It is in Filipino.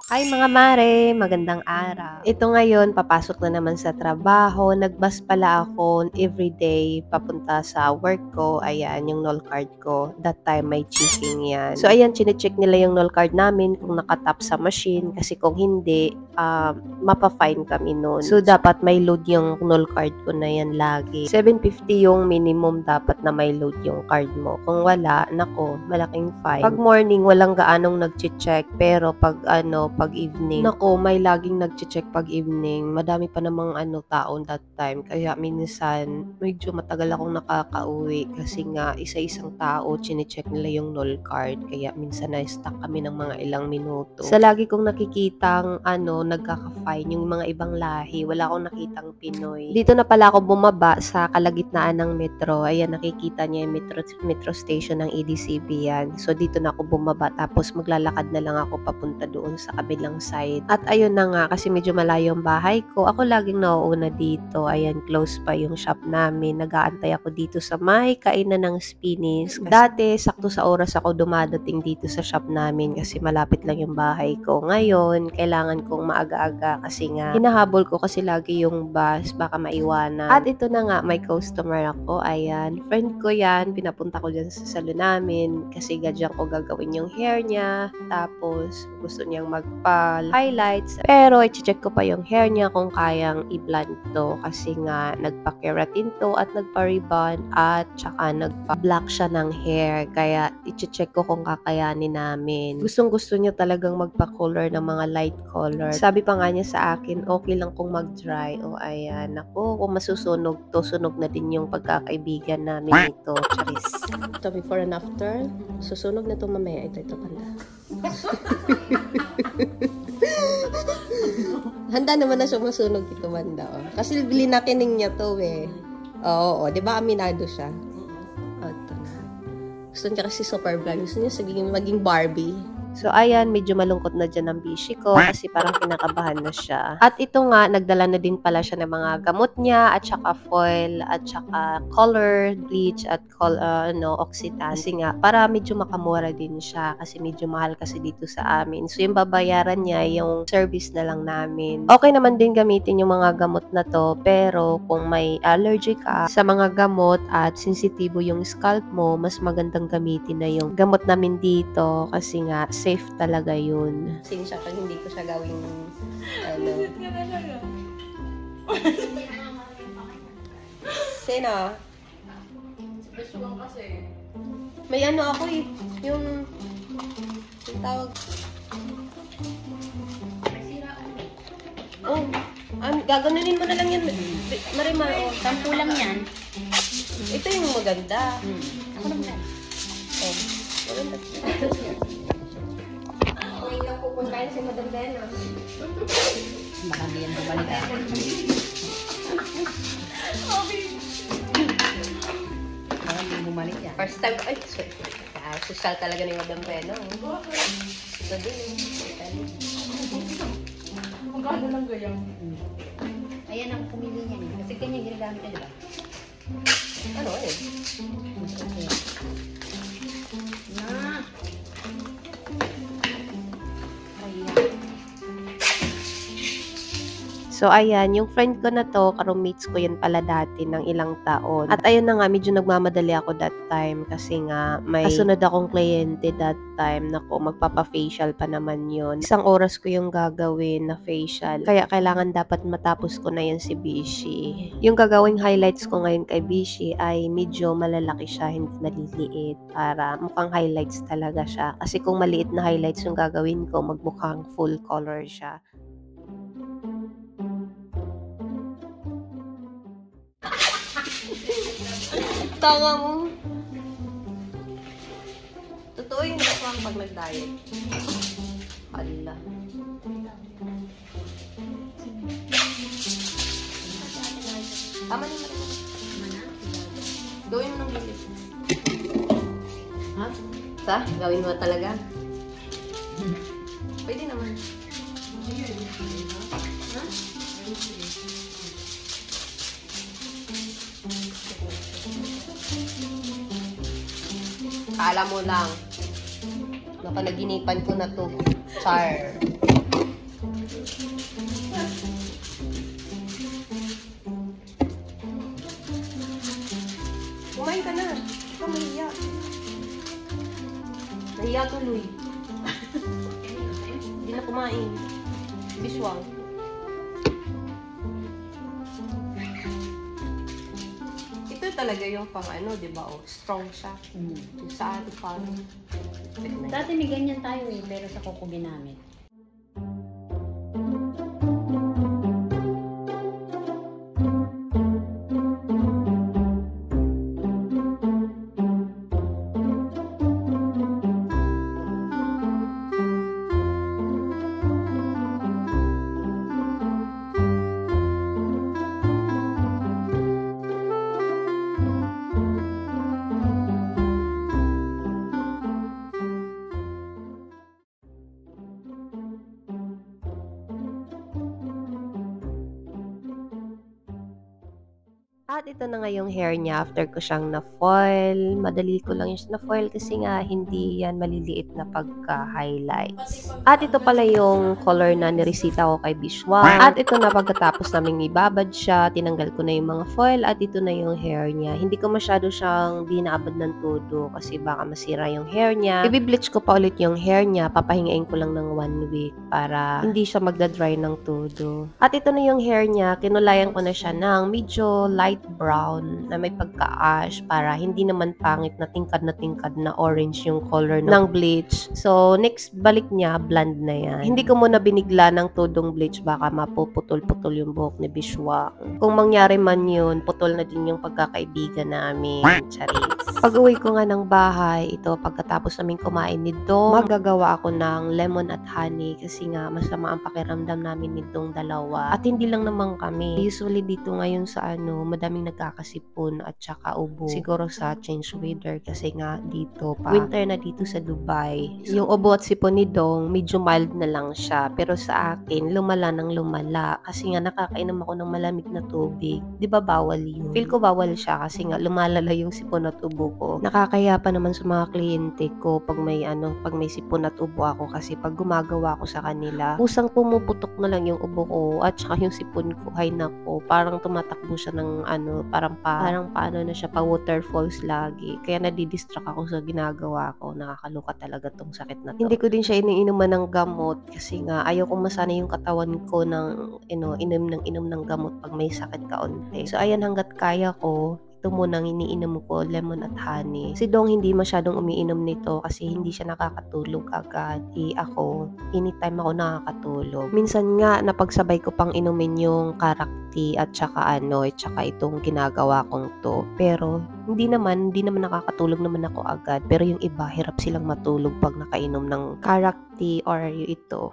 Hi mga mare, magandang araw. Ito ngayon, papasok na naman sa trabaho. Nagbus pala ako everyday papunta sa work ko. Ayan, yung null card ko. That time may checking yan. So ayan, chinecheck nila yung null card namin kung nakatap sa machine. Kasi kung hindi, mapa-fine kami nun. So dapat may load yung null card ko na yan lagi. 750 yung minimum dapat na may load yung card mo. Kung wala, nako, malaking fine. Pag morning, walang gaanong nag-check. Pero pag evening. Nako, may laging nagche-check pag evening. Madami pa namang taon that time. Kaya minsan, medyo matagal akong nakakauwi kasi nga isa-isang tao chine-check nila yung null card. Kaya minsan na-stuck kami ng mga ilang minuto. Sa lagi kong nakikitang nagkaka-fine yung mga ibang lahi. Wala akong nakitang Pinoy. Dito na pala ako bumaba sa kalagitnaan ng metro. Ayan, nakikita niya yung metro station ng EDCB yan. So dito na ako bumaba tapos maglalakad na lang ako papunta doon sa kabilang side. At ayun na nga, kasi medyo malayo ang bahay ko. Ako laging nauuna dito. Ayan, close pa yung shop namin. Nag-aantay ako dito sa may kainan ng Spinneys. Dati, sakto sa oras ako dumadating dito sa shop namin kasi malapit lang yung bahay ko. Ngayon, kailangan kong maaga-aga kasi nga, hinahabol ko kasi lagi yung bus, baka maiwanan. At ito na nga, may customer ako. Ayan, friend ko yan. Pinapunta ko dyan sa salon namin kasi gadyang ko gagawin yung hair niya. Tapos, gusto niyang magpa-highlights. Pero, i-check ko pa yung hair niya kung kayang i-blend to. Kasi nga, nagpa-keratin to at nagpa-rebond at saka nagpa-black siya ng hair. Kaya, i-check ko kung kakayanin namin. Gustong-gusto niya talagang magpa-color ng mga light color. Sabi pa nga niya sa akin, okay lang kung mag-dry. O, ayan. Ako, kung masusunog to, sunog na din yung pagkakaibigan namin ito. Charis. Ito, before and after. Susunog na to mamaya. Ito, panda. Handa naman na siya masunog dito banda. Oh. Kasi bilinakining niya to eh. Oo, di ba aminado siya? Oh, ito na. Gusto niya kasi super blonde. Gusto niya maging Barbie. So, ayan, medyo malungkot na dyan ang bishi ko kasi parang kinakabahan na siya. At ito nga, nagdala na din pala siya ng mga gamot niya at saka foil at saka color, bleach at oxitan. Kasi nga, para medyo makamura din siya kasi medyo mahal kasi dito sa amin. So, yung babayaran niya, yung service na lang namin. Okay naman din gamitin yung mga gamot na to, pero kung may allergy ka sa mga gamot at sensitibo yung scalp mo, mas magandang gamitin na yung gamot namin dito kasi nga, safe talaga yun. Siya pag hindi ko siya gawing Sino? May ako eh. Yung tawag. Oh, gaganunin mo na lang yan. Marimar, oh. 10 lang yan. Ito yung maganda. Ako naman. Oh, maganda. Ngayon pupuntahin si Madam Bena. Baka di yan bumalik ah. Baka di bumalik yan. First time, ay, social talaga ni Madam Bena. Ito din. Magkano lang gayang? Ayan ang pumili niya eh. Kasi kanya ginagamit na, di ba? Ano eh? Na! So, ayan, yung friend ko na to, karoommates ko yan pala dati ng ilang taon. At ayun na nga, medyo nagmamadali ako that time kasi nga may kasunod akong kliyente that time. Naku, magpapa-facial pa naman yun. Isang oras ko yung gagawin na facial. Kaya kailangan dapat matapos ko na yan si Bishi. Yung gagawing highlights ko ngayon kay Bishi ay medyo malalaki siya, hindi maliliit. Para mukhang highlights talaga siya. Kasi kung maliit na highlights yung gagawin ko, magmukhang full color siya. Tanga mo. Totoo yung naswang pag nag-diet. Hala. Tama naman. Gawin mo ng bilis. Ha? Sa? Gawin mo talaga? Pwede naman. Ha? Kala mo lang. Napanaginipan ko na to. Char. Nahiya tuloy. Hindi na kumain. Biswang. Ito talaga yung pang ano, di ba? Oh, strong siya. Yung sa atin parang. Dati may ganyan tayo eh, pero sa kuko ginamit. At ito na nga yung hair niya after ko siyang na-foil. Madali ko lang yung na-foil kasi nga hindi yan maliliit na pagka-highlights. At ito pala yung color na niresita ko kay Bishwa. At ito na pagkatapos naming ibabad siya, tinanggal ko na yung mga foil at ito na yung hair niya. Hindi ko masyado siyang binaabad ng todo kasi baka masira yung hair niya. Ibibleach ko pa ulit yung hair niya, papahingain ko lang ng 1 week para hindi siya magda-dry ng todo. At ito na yung hair niya, kinulayan ko na siya ng medyo light brown na may pagka-ash para hindi naman pangit na tingkad na orange yung color ng bleach. So, next balik niya, blonde na yan. Hindi ko muna binigla ng todong bleach, baka mapuputol-putol yung buhok ni Bishwa. Kung mangyari man yun, putol na din yung pagkakaibigan namin. Charis. Pag-uwi ko nga ng bahay, ito pagkatapos namin kumain nito, magagawa ako ng lemon at honey kasi nga masama ang pakiramdam namin nitong dalawa. At hindi lang naman kami. Usually dito ngayon sa madaming nagkakasipon at saka ubo. Siguro sa change weather kasi nga dito pa. Winter na dito sa Dubai. Yung ubo at sipon ni Dong, medyo mild na lang siya. Pero sa akin, lumala ng lumala. Kasi nga nakakainom ako ng malamig na tubig. Di ba bawal yun? Feel ko bawal siya kasi nga lumalala yung sipon at ubo ko. Nakakaya pa naman sa mga kliyente ko pag may sipon at ubo ako kasi pag gumagawa ko sa kanila, kusang pumuputok na lang yung ubo ko at saka yung sipon ko. Hay nako, parang tumatakbo siya ng parang paano na siya pa waterfalls lagi. Kaya nadidistract ako sa ginagawa ko. Nakakaluka talaga tong sakit na to. Hindi ko din siya iniinuman ng gamot kasi nga ayaw kong masanay yung katawan ko ng inom ng gamot pag may sakit kaunti. So ayan, hanggat kaya ko, ito muna ang iniinom ko, lemon at honey. Si Dong hindi masyadong umiinom nito kasi hindi siya nakakatulog agad. Ako, anytime ako nakakatulog. Minsan nga, napagsabay ko pang inumin yung karakti at saka itong ginagawa kong to. Pero, hindi naman nakakatulog naman ako agad. Pero yung iba, hirap silang matulog pag nakainom ng karakti or ito.